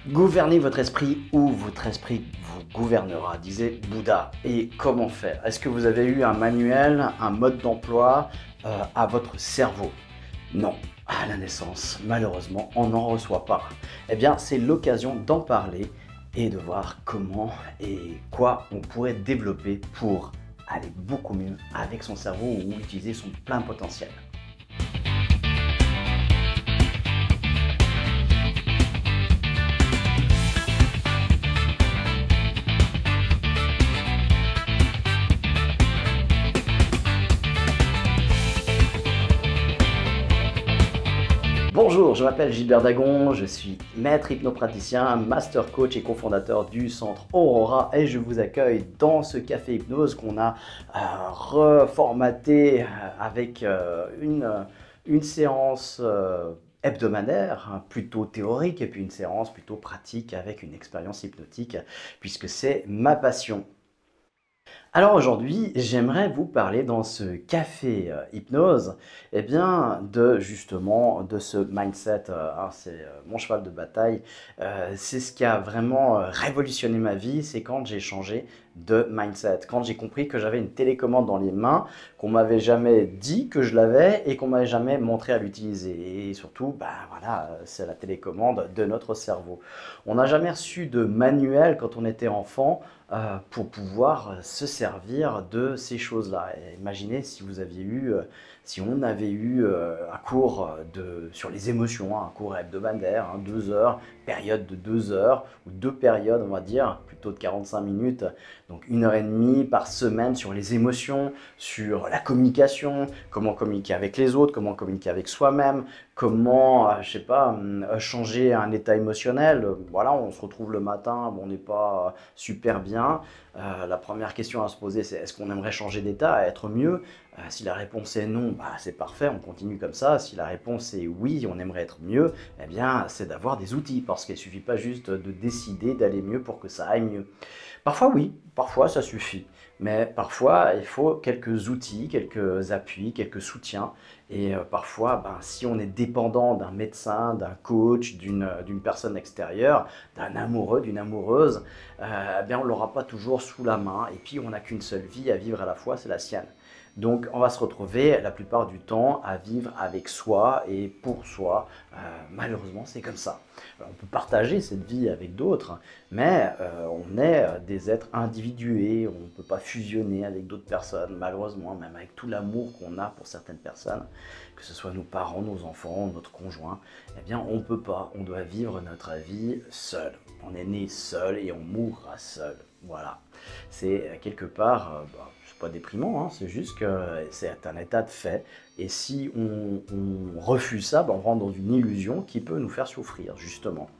Gouvernez votre esprit ou votre esprit vous gouvernera, disait Bouddha. Et comment faire? Est-ce que vous avez eu un manuel, un mode d'emploi à votre cerveau? Non. À la naissance, malheureusement, on n'en reçoit pas. Eh bien, c'est l'occasion d'en parler et de voir comment et quoi on pourrait développer pour aller beaucoup mieux avec son cerveau ou utiliser son plein potentiel. Bonjour, je m'appelle Gilbert Dagon, je suis maître hypnopraticien, master coach et cofondateur du centre Aurora et je vous accueille dans ce café hypnose qu'on a reformaté avec une séance hebdomadaire, hein, plutôt théorique, et puis une séance plutôt pratique avec une expérience hypnotique, puisque c'est ma passion. Alors aujourd'hui, j'aimerais vous parler dans ce café hypnose, eh bien, de ce mindset. C'est mon cheval de bataille. C'est ce qui a vraiment révolutionné ma vie, c'est quand j'ai changé de mindset, quand j'ai compris que j'avais une télécommande dans les mains, qu'on m'avait jamais dit que je l'avais et qu'on m'avait jamais montré à l'utiliser. Et surtout, voilà, c'est la télécommande de notre cerveau. On n'a jamais reçu de manuel quand on était enfant pour pouvoir se servir de ces choses-là. Imaginez si vous aviez eu, si on avait eu un cours sur les émotions, hein, un cours hebdomadaire, hein, 2 heures, période de 2 heures, ou 2 périodes, on va dire, plutôt de 45 minutes, donc 1 heure et demie par semaine sur les émotions, sur la communication, comment communiquer avec les autres, comment communiquer avec soi-même, comment, je sais pas, changer un état émotionnel. Voilà, on se retrouve le matin, bon, on n'est pas super bien. La première question à se poser, c'est est-ce qu'on aimerait changer d'état, être mieux? Si la réponse est non, c'est parfait, on continue comme ça. Si la réponse est oui, on aimerait être mieux, eh bien, c'est d'avoir des outils, parce qu'il ne suffit pas juste de décider d'aller mieux pour que ça aille mieux. Parfois oui, parfois ça suffit, mais parfois il faut quelques outils, quelques appuis, quelques soutiens. Et parfois, si on est dépendant d'un médecin, d'un coach, d'une personne extérieure, d'un amoureux, d'une amoureuse, on ne l'aura pas toujours sous la main. Et puis, on n'a qu'une seule vie à vivre à la fois, c'est la sienne. Donc, on va se retrouver la plupart du temps à vivre avec soi et pour soi. Malheureusement, c'est comme ça. Alors, on peut partager cette vie avec d'autres, mais on est des êtres individués. On ne peut pas fusionner avec d'autres personnes, malheureusement, même avec tout l'amour qu'on a pour certaines personnes, que ce soit nos parents, nos enfants, notre conjoint. Eh bien, on ne peut pas. On doit vivre notre vie seul. On est né seul et on mourra seul. Voilà. C'est quelque part, c'est pas déprimant, hein, c'est juste que c'est un état de fait. Et si on refuse ça, on rentre dans une illusion qui peut nous faire souffrir, justement.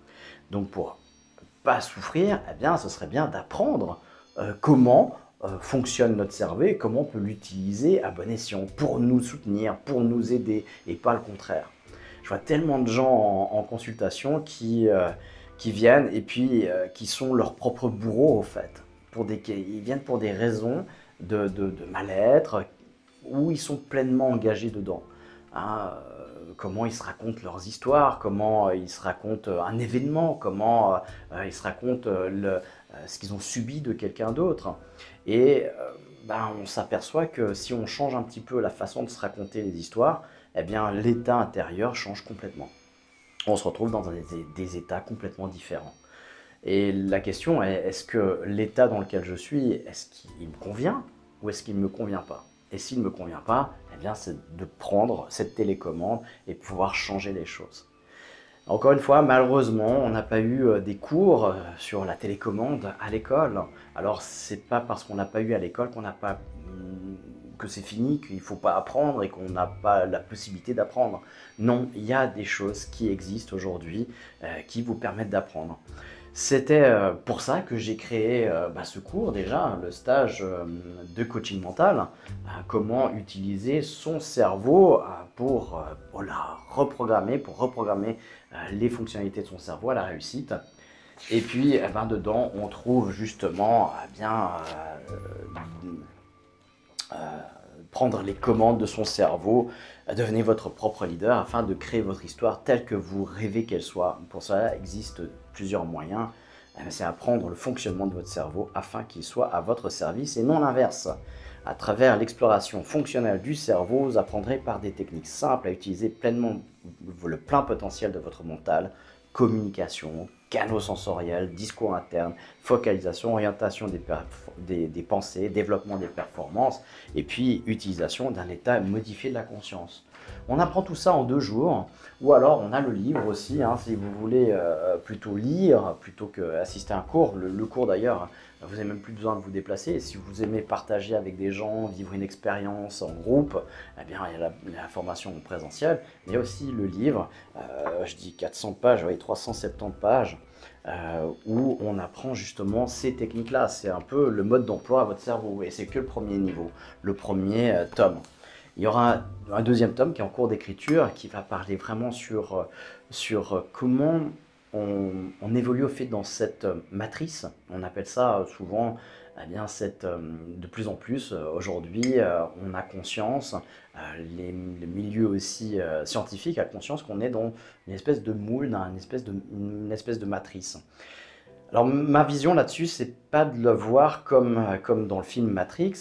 Donc pour pas souffrir, eh bien, ce serait bien d'apprendre comment fonctionne notre cerveau et comment on peut l'utiliser à bon escient pour nous soutenir, pour nous aider et pas le contraire. Je vois tellement de gens en consultation qui viennent et puis qui sont leurs propres bourreaux au fait. Ils viennent pour des raisons de mal-être où ils sont pleinement engagés dedans. Hein, comment ils se racontent leurs histoires, comment ils se racontent un événement, comment ils se racontent ce qu'ils ont subi de quelqu'un d'autre. Et on s'aperçoit que si on change un petit peu la façon de se raconter les histoires, eh bien l'état intérieur change complètement. On se retrouve dans des états complètement différents. Et la question est, est-ce que l'état dans lequel je suis, est-ce qu'il me convient ou est-ce qu'il ne me convient pas? Et s'il ne me convient pas, eh bien c'est de prendre cette télécommande et pouvoir changer les choses. Encore une fois, malheureusement, on n'a pas eu des cours sur la télécommande à l'école. Alors, c'est pas parce qu'on n'a pas eu à l'école qu'on n'a pas que c'est fini, qu'il ne faut pas apprendre et qu'on n'a pas la possibilité d'apprendre. Non, il y a des choses qui existent aujourd'hui qui vous permettent d'apprendre. C'était pour ça que j'ai créé ce cours déjà, le stage de coaching mental, comment utiliser son cerveau pour la reprogrammer, pour reprogrammer les fonctionnalités de son cerveau à la réussite. Et puis dedans, on trouve justement prendre les commandes de son cerveau. Devenez votre propre leader afin de créer votre histoire telle que vous rêvez qu'elle soit. Pour cela, il existe plusieurs moyens. C'est apprendre le fonctionnement de votre cerveau afin qu'il soit à votre service et non l'inverse. À travers l'exploration fonctionnelle du cerveau, vous apprendrez par des techniques simples à utiliser pleinement le plein potentiel de votre mental, communication, canaux sensoriels, discours interne, focalisation, orientation des pensées, développement des performances et puis utilisation d'un état modifié de la conscience. On apprend tout ça en 2 jours, ou alors on a le livre aussi, hein, si vous voulez plutôt lire plutôt qu'assister à un cours. Le cours d'ailleurs, vous n'avez même plus besoin de vous déplacer. Et si vous aimez partager avec des gens, vivre une expérience en groupe, eh bien il y a la formation en présentiel, mais il y a aussi le livre, je dis 400 pages, oui, 370 pages, où on apprend justement ces techniques-là. C'est un peu le mode d'emploi à votre cerveau, et c'est que le premier niveau, le premier tome. Il y aura un deuxième tome qui est en cours d'écriture, qui va parler vraiment sur comment on évolue au fait dans cette matrice. On appelle ça souvent, eh bien, de plus en plus, aujourd'hui, on a conscience, les milieux aussi scientifiques a conscience qu'on est dans une espèce de moule, une espèce de matrice. Alors ma vision là-dessus, c'est pas de le voir comme dans le film Matrix,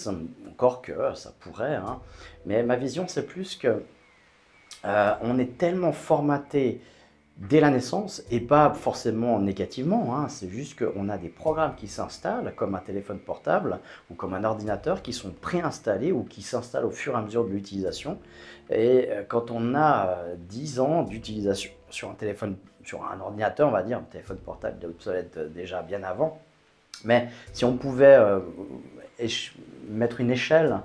encore que ça pourrait, hein, mais ma vision c'est plus que on est tellement formaté dès la naissance, et pas forcément négativement, hein, c'est juste qu'on a des programmes qui s'installent, comme un téléphone portable ou comme un ordinateur, qui sont préinstallés ou qui s'installent au fur et à mesure de l'utilisation. Et quand on a 10 ans d'utilisation sur un téléphone, sur un ordinateur, on va dire, un téléphone portable il est obsolète déjà bien avant, mais si on pouvait mettre une échelle,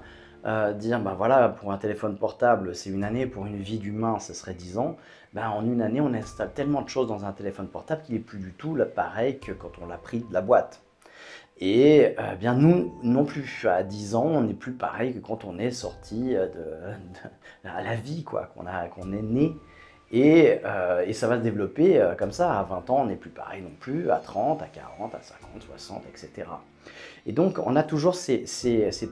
dire ben voilà, pour un téléphone portable c'est une année, pour une vie d'humain ce serait 10 ans, ben en une année on installe tellement de choses dans un téléphone portable qu'il n'est plus du tout pareil que quand on l'a pris de la boîte. Et bien nous non plus, à 10 ans on n'est plus pareil que quand on est sorti à la vie, quoi, qu'on est né. Et ça va se développer comme ça. À 20 ans, on n'est plus pareil non plus, à 30, à 40, à 50, 60, etc. Et donc, on a toujours ces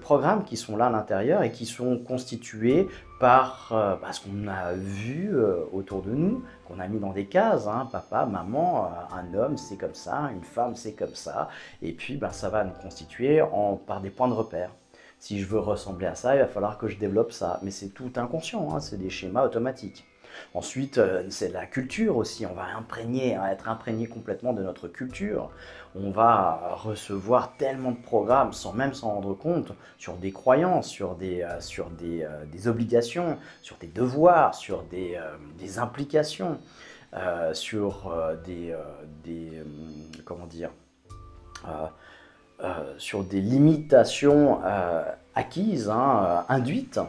programmes qui sont là à l'intérieur et qui sont constitués par ce qu'on a vu autour de nous, qu'on a mis dans des cases, hein, papa, maman, un homme c'est comme ça, une femme c'est comme ça, et puis ça va nous constituer par des points de repère. Si je veux ressembler à ça, il va falloir que je développe ça, mais c'est tout inconscient, hein, c'est des schémas automatiques. Ensuite, c'est la culture aussi, on va être imprégné complètement de notre culture. On va recevoir tellement de programmes sans même s'en rendre compte, sur des croyances, sur des obligations, sur des devoirs, sur des implications, comment dire, sur des limitations acquises, hein, induites.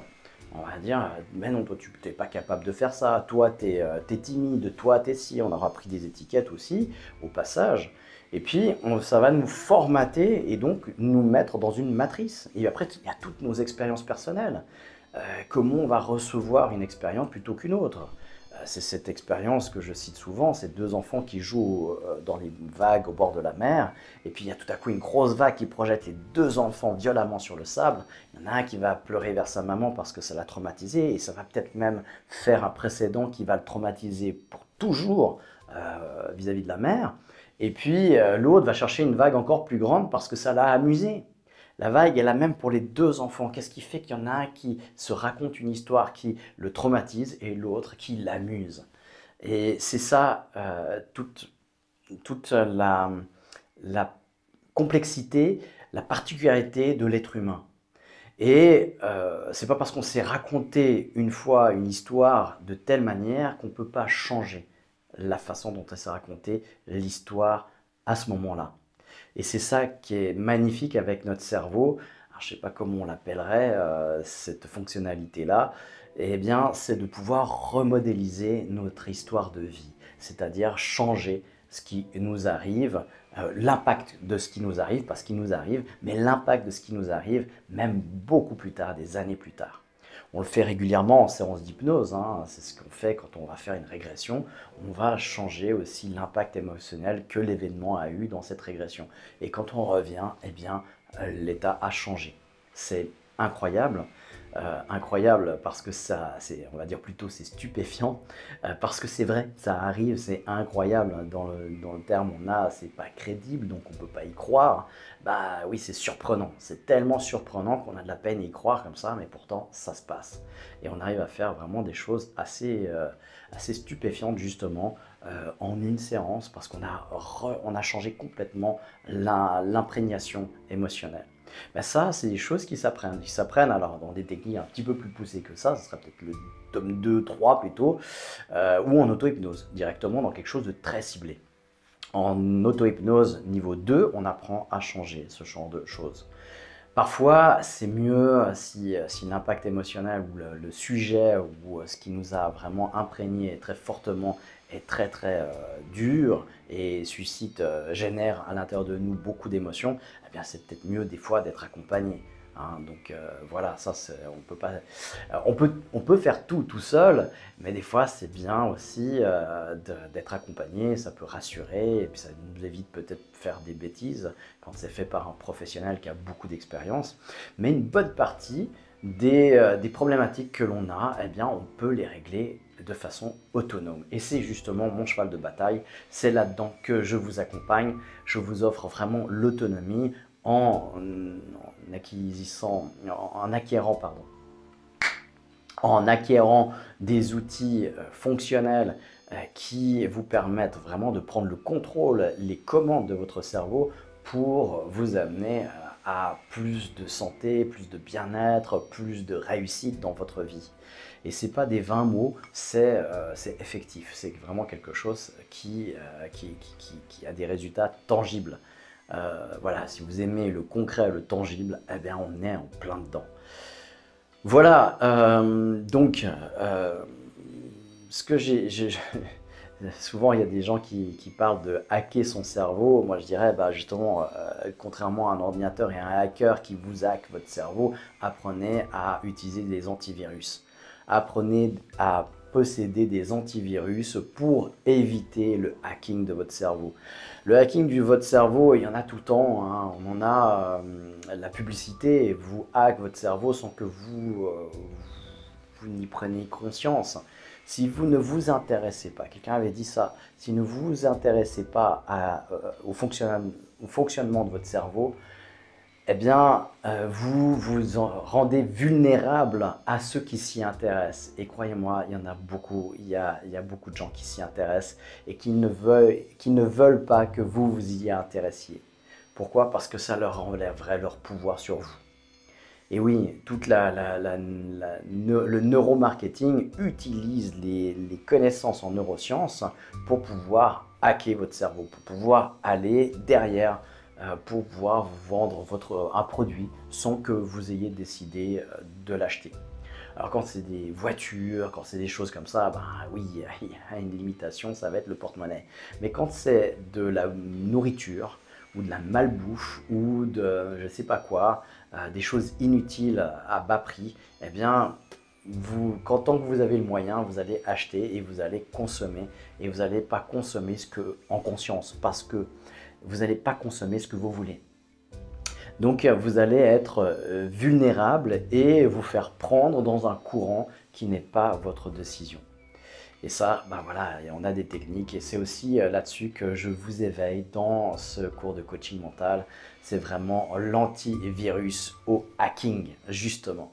On va dire, mais non, toi tu n'es pas capable de faire ça, toi tu es timide, toi tu es si, on aura pris des étiquettes aussi, au passage. Et puis ça va nous formater et donc nous mettre dans une matrice. Et après, il y a toutes nos expériences personnelles. Comment on va recevoir une expérience plutôt qu'une autre. C'est cette expérience que je cite souvent, ces 2 enfants qui jouent dans les vagues au bord de la mer, et puis il y a tout à coup une grosse vague qui projette les 2 enfants violemment sur le sable. Il y en a un qui va pleurer vers sa maman parce que ça l'a traumatisé, et ça va peut-être même faire un précédent qui va le traumatiser pour toujours vis-à-vis de la mer. Et puis l'autre va chercher une vague encore plus grande parce que ça l'a amusé. La vague est la même pour les 2 enfants. Qu'est-ce qui fait qu'il y en a un qui se raconte une histoire qui le traumatise et l'autre qui l'amuse? Et c'est ça, toute la complexité, la particularité de l'être humain. Et c'est pas parce qu'on s'est raconté une fois une histoire de telle manière qu'on ne peut pas changer la façon dont elle s'est racontée l'histoire à ce moment-là. Et c'est ça qui est magnifique avec notre cerveau. Alors, je ne sais pas comment on l'appellerait, cette fonctionnalité-là. Eh bien, c'est de pouvoir remodéliser notre histoire de vie, c'est-à-dire changer ce qui nous arrive, l'impact de ce qui nous arrive, pas ce qui nous arrive, mais l'impact de ce qui nous arrive, même beaucoup plus tard, des années plus tard. On le fait régulièrement en séance d'hypnose, hein. C'est ce qu'on fait quand on va faire une régression. On va changer aussi l'impact émotionnel que l'événement a eu dans cette régression. Et quand on revient, eh bien, l'état a changé. C'est incroyable. incroyable parce que ça, on va dire plutôt, c'est stupéfiant, parce que c'est vrai, ça arrive, c'est incroyable. Dans le terme, c'est pas crédible, donc on peut pas y croire. Bah oui, c'est surprenant, c'est tellement surprenant qu'on a de la peine à y croire comme ça, mais pourtant, ça se passe. Et on arrive à faire vraiment des choses assez stupéfiantes, justement, en une séance, parce on a changé complètement l'imprégnation émotionnelle. Ben ça, c'est des choses qui s'apprennent. Qui s'apprennent alors dans des techniques un petit peu plus poussées que ça serait peut-être le tome 2, 3 plutôt, ou en auto-hypnose, directement dans quelque chose de très ciblé. En auto-hypnose niveau 2, on apprend à changer ce genre de choses. Parfois, c'est mieux si l'impact émotionnel ou le sujet ou ce qui nous a vraiment imprégné très fortement est très dur et génère à l'intérieur de nous beaucoup d'émotions, eh bien c'est peut-être mieux des fois d'être accompagné. Hein. Donc voilà, ça on peut pas, on peut faire tout seul, mais des fois c'est bien aussi d'être accompagné, ça peut rassurer et puis ça nous évite peut-être de faire des bêtises quand c'est fait par un professionnel qui a beaucoup d'expérience. Mais une bonne partie des problématiques que l'on a, eh bien on peut les régler de façon autonome. Et c'est justement mon cheval de bataille, c'est là-dedans que je vous accompagne, je vous offre vraiment l'autonomie en acquérant des outils fonctionnels qui vous permettent vraiment de prendre le contrôle, les commandes de votre cerveau pour vous amener à plus de santé, plus de bien-être, plus de réussite dans votre vie. Et ce n'est pas des 20 mots, c'est effectif, c'est vraiment quelque chose qui a des résultats tangibles. Voilà, si vous aimez le concret, le tangible, eh bien on est en plein dedans. Voilà, donc, ce que souvent il y a des gens qui parlent de hacker son cerveau. Moi je dirais, bah, justement, contrairement à un ordinateur et à un hacker qui vous hack votre cerveau, apprenez à utiliser des antivirus. Apprenez à posséder des antivirus pour éviter le hacking de votre cerveau. Le hacking de votre cerveau, il y en a tout le temps, hein. On en a la publicité, vous hack votre cerveau sans que vous n'y preniez conscience. Si vous ne vous intéressez pas, quelqu'un avait dit ça, si vous ne vous intéressez pas au fonctionnement de votre cerveau, eh bien, vous vous rendez vulnérable à ceux qui s'y intéressent. Et croyez-moi, il y en a beaucoup, il y a beaucoup de gens qui s'y intéressent et qui ne veulent pas que vous vous y intéressiez. Pourquoi? Parce que ça leur enlèverait leur pouvoir sur vous. Et oui, le neuromarketing utilise les connaissances en neurosciences pour pouvoir hacker votre cerveau, pour pouvoir aller derrière, pour pouvoir vous vendre un produit sans que vous ayez décidé de l'acheter. Alors quand c'est des voitures, quand c'est des choses comme ça, ben oui, il y a une limitation, ça va être le porte-monnaie. Mais quand c'est de la nourriture, ou de la malbouffe, ou de je ne sais pas quoi, des choses inutiles à bas prix, eh bien, tant que vous avez le moyen, vous allez acheter et vous allez consommer. Et vous n'allez pas consommer en conscience, parce que vous n'allez pas consommer ce que vous voulez. Donc vous allez être vulnérable et vous faire prendre dans un courant qui n'est pas votre décision. Et ça, ben voilà, on a des techniques et c'est aussi là-dessus que je vous éveille dans ce cours de coaching mental. C'est vraiment l'antivirus au hacking, justement.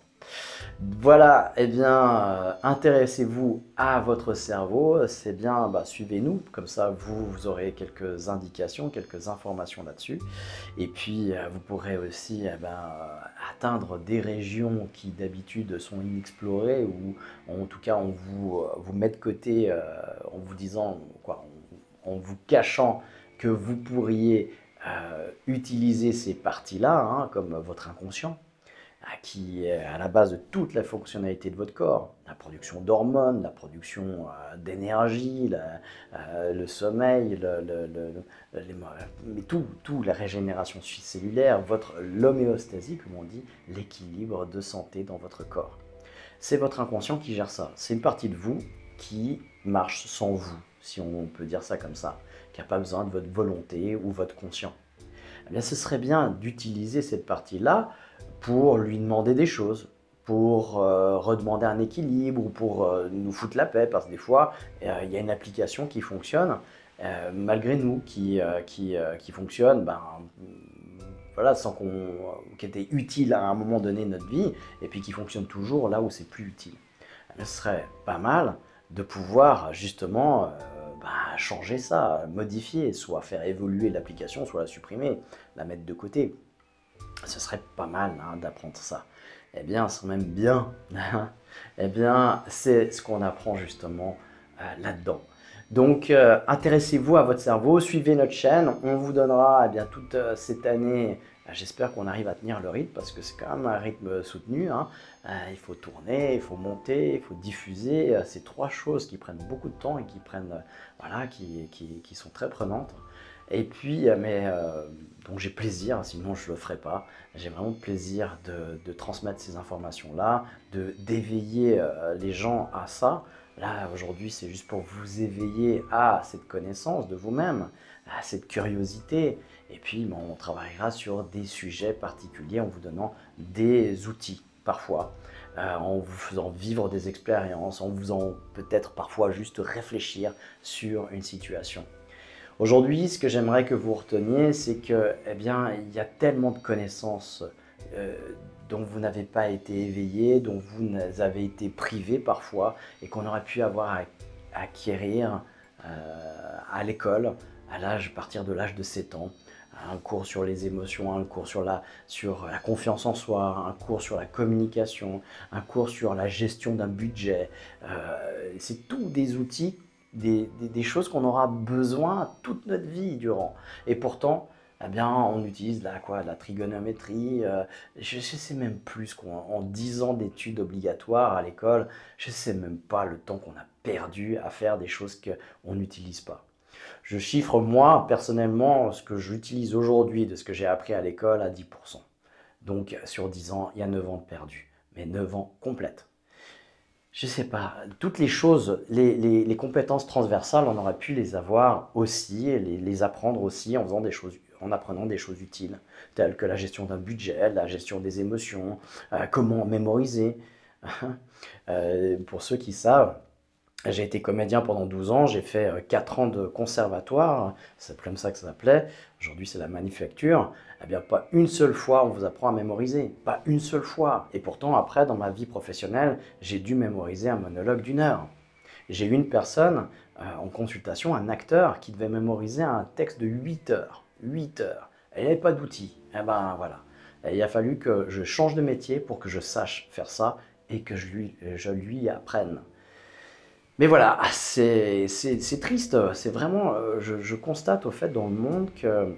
Voilà, eh bien, intéressez-vous à votre cerveau, c'est bien, bah, suivez-nous, comme ça vous aurez quelques indications, quelques informations là-dessus. Et puis, vous pourrez aussi atteindre des régions qui d'habitude sont inexplorées, ou en tout cas on vous met de côté en vous disant, quoi, en vous cachant que vous pourriez utiliser ces parties-là, hein, comme votre inconscient, qui est à la base de toute la fonctionnalité de votre corps, la production d'hormones, la production d'énergie, le sommeil, mais tout, la régénération cellulaire, l'homéostasie, comme on dit, l'équilibre de santé dans votre corps. C'est votre inconscient qui gère ça. C'est une partie de vous qui marche sans vous, si on peut dire ça comme ça, qui n'a pas besoin de votre volonté ou votre conscient. Eh bien, ce serait bien d'utiliser cette partie-là pour lui demander des choses, pour redemander un équilibre ou pour nous foutre la paix, parce que des fois, il y a une application qui fonctionne, malgré nous, qui fonctionne, ben, voilà, qui était utile à un moment donné de notre vie, et puis qui fonctionne toujours là où c'est plus utile. Ce serait pas mal de pouvoir justement changer ça, modifier, soit faire évoluer l'application, soit la supprimer, la mettre de côté. Ce serait pas mal d'apprendre ça. Eh bien, ce serait même bien. Eh bien, c'est ce qu'on apprend justement là-dedans. Donc, intéressez-vous à votre cerveau, suivez notre chaîne. On vous donnera eh bien, toute cette année, j'espère qu'on arrive à tenir le rythme parce que c'est quand même un rythme soutenu. Il faut tourner, il faut monter, il faut diffuser. C'est trois choses qui prennent beaucoup de temps et qui prennent, voilà, qui sont très prenantes. Et puis, donc j'ai plaisir, sinon je ne le ferai pas. J'ai vraiment plaisir de transmettre ces informations-là, d'éveiller les gens à ça. Là, aujourd'hui, c'est juste pour vous éveiller à cette connaissance de vous-même, à cette curiosité. Et puis, on travaillera sur des sujets particuliers en vous donnant des outils, parfois, en vous faisant vivre des expériences, en vous faisant peut-être parfois juste réfléchir sur une situation. Aujourd'hui, ce que j'aimerais que vous reteniez, c'est que, eh bien, il y a tellement de connaissances dont vous n'avez pas été éveillé, dont vous avez été privé parfois, et qu'on aurait pu avoir à acquérir à l'école, à partir de l'âge de 7 ans. Un cours sur les émotions, un cours sur la confiance en soi, un cours sur la communication, un cours sur la gestion d'un budget. C'est tous des outils, des choses qu'on aura besoin toute notre vie durant. Et pourtant, eh bien, on utilise de la trigonométrie. Je ne sais même plus en 10 ans d'études obligatoires à l'école, je ne sais même pas le temps qu'on a perdu à faire des choses qu'on n'utilise pas. Je chiffre, moi, personnellement, ce que j'utilise aujourd'hui de ce que j'ai appris à l'école à 10%. Donc, sur 10 ans, il y a 9 ans de perdu, mais 9 ans complètes. Je ne sais pas, toutes les choses, les compétences transversales, on aurait pu les avoir aussi, et les apprendre aussi en faisant des choses, en apprenant des choses utiles, telles que la gestion d'un budget, la gestion des émotions, comment mémoriser. Pour ceux qui savent, j'ai été comédien pendant 12 ans, j'ai fait 4 ans de conservatoire, c'est comme ça que ça s'appelait, aujourd'hui c'est la manufacture. Eh bien, pas une seule fois on vous apprend à mémoriser, pas une seule fois. Et pourtant, après, dans ma vie professionnelle, j'ai dû mémoriser un monologue d'1 heure. J'ai eu une personne en consultation, un acteur, qui devait mémoriser un texte de 8 heures. 8 heures. Et il n'y avait pas d'outils. Eh ben voilà. Et il a fallu que je change de métier pour que je sache faire ça et que je lui apprenne. Mais voilà, c'est triste, c'est vraiment, je constate au fait dans le monde que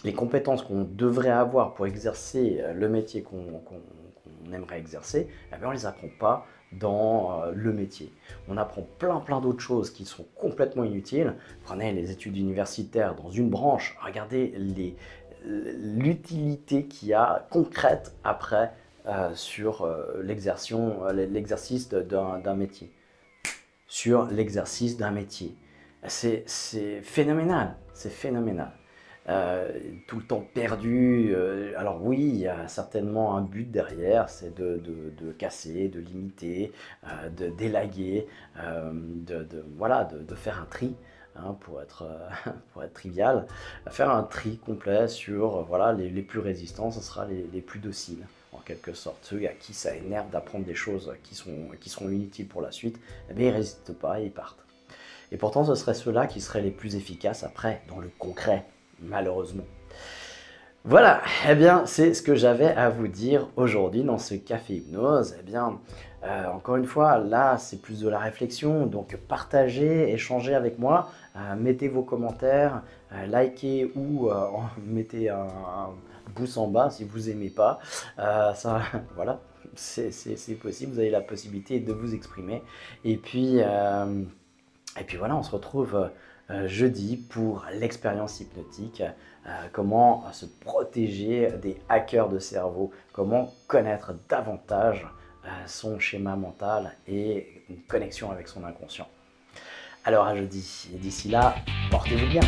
les compétences qu'on devrait avoir pour exercer le métier qu'on aimerait exercer, eh bien on ne les apprend pas dans le métier. On apprend plein d'autres choses qui sont complètement inutiles. Prenez les études universitaires dans une branche, regardez l'utilité qu'il y a concrète après sur l'exercice d'un métier. Sur l'exercice d'un métier. C'est phénoménal, c'est phénoménal. Tout le temps perdu. Alors oui, il y a certainement un but derrière, c'est de casser, de limiter, d'élaguer, voilà, de faire un tri, pour être trivial, faire un tri complet sur voilà, les plus résistants, ce sera les plus dociles, en quelque sorte. Ceux à qui ça énerve d'apprendre des choses qui seront inutiles pour la suite, eh bien, ils ne résistent pas et ils partent. Et pourtant, ce seraient ceux-là qui seraient les plus efficaces après, dans le concret, malheureusement. Voilà, eh bien, c'est ce que j'avais à vous dire aujourd'hui dans ce Café Hypnose. Eh bien, encore une fois, là, c'est plus de la réflexion, donc partagez, échangez avec moi, mettez vos commentaires, likez ou mettez un pouce en bas si vous n'aimez pas. Ça, voilà, c'est possible, vous avez la possibilité de vous exprimer. Et puis voilà, on se retrouve jeudi pour l'expérience hypnotique, comment se protéger des hackers de cerveau, comment connaître davantage son schéma mental et une connexion avec son inconscient. Alors à jeudi, et d'ici là, portez-vous bien.